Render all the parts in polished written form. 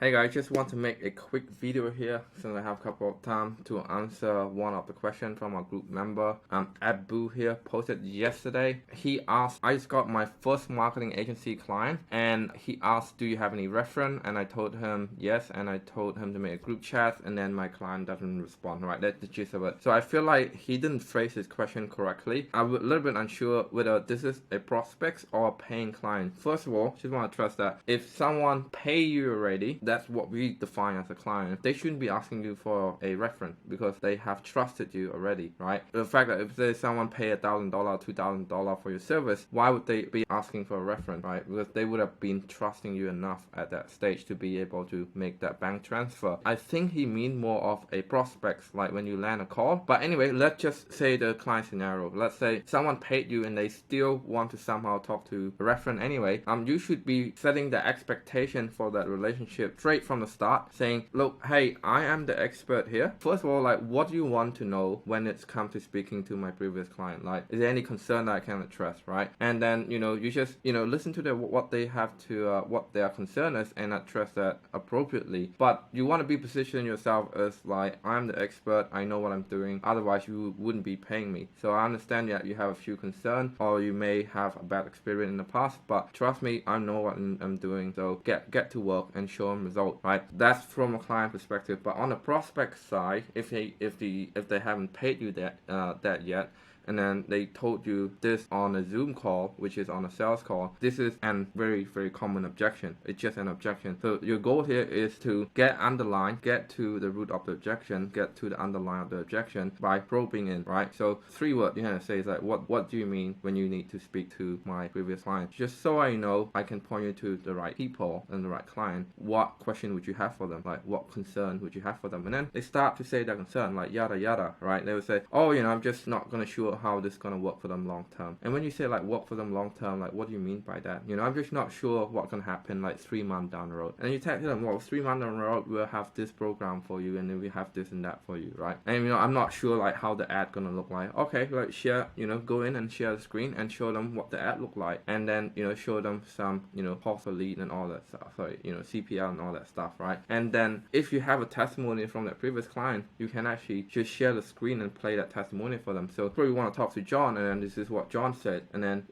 Hey guys, just want to make a quick video here since I have a couple of time to answer one of the questions from our group member. Abu here posted yesterday. He asked, I just got my first marketing agency client and he asked, do you have any reference? And I told him yes, and I told him to make a group chat, and then my client doesn't respond, right? That's the gist of it. So I feel like he didn't phrase his question correctly. I'm a little bit unsure whether this is a prospect or a paying client. First of all, just want to trust that if someone pay you already, that's what we define as a client. They shouldn't be asking you for a reference because they have trusted you already, right? The fact that if there's someone pay $1,000, $2,000 for your service, why would they be asking for a reference, right? Because they would have been trusting you enough at that stage to be able to make that bank transfer. I think he mean more of a prospect, like when you land a call. But anyway, let's just say the client scenario. Let's say someone paid you and they still want to somehow talk to a reference anyway. You should be setting the expectation for that relationship straight from the start, saying, look, hey, I am the expert here. First of all, like, what do you want to know when it's come to speaking to my previous client? Like, is there any concern that I can address, right? And then, you just, listen to what they have to, what their concern is, and address that appropriately. But you want to be positioning yourself as like, I'm the expert, I know what I'm doing, otherwise you wouldn't be paying me. So I understand that you have a few concerns, or you may have a bad experience in the past, but trust me, I know what I'm doing. So get to work and show them results, right? That's from a client perspective. But on the prospect side, if they haven't paid you that yet, and then they told you this on a Zoom call, which is on a sales call, this is a very, very common objection. It's just an objection. So your goal here is to get to the root of the objection, get to the underline of the objection by probing in, right? So 3 words you're gonna say is like, what do you mean when you need to speak to my previous client? Just so I know, I can point you to the right people and the right client. What question would you have for them? Like, what concern would you have for them? And then they start to say their concern, like yada yada, right? They would say, oh, I'm just not gonna sure how this is gonna work for them long term. And when you say like work for them long term, like what do you mean by that? I'm just not sure what's gonna happen like 3 months down the road. And you tell them, well, 3 months down the road we'll have this program for you, and then we have this and that for you, right? And I'm not sure like how the ad gonna look like. Okay, like share, go in and share the screen and show them what the ad look like, and then show them some cost per lead and all that stuff. Sorry, CPL and all that stuff, right? And then if you have a testimony from that previous client, you can actually just share the screen and play that testimony for them. So probably want to talk to John, and then this is what John said, and then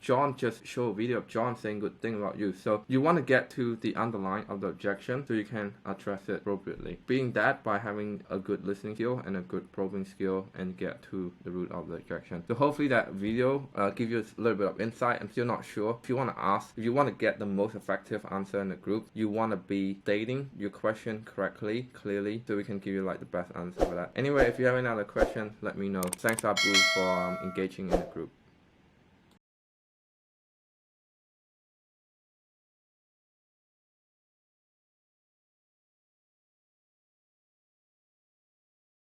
John just show a video of John saying good thing about you. So you want to get to the underline of the objection so you can address it appropriately. Being that by having a good listening skill and a good probing skill and get to the root of the objection. So hopefully that video give you a little bit of insight. I'm still not sure. If you want to get the most effective answer in the group, you want to be stating your question correctly, clearly, so we can give you like the best answer for that. Anyway, if you have any other questions, let me know. Thanks Abu for engaging in the group.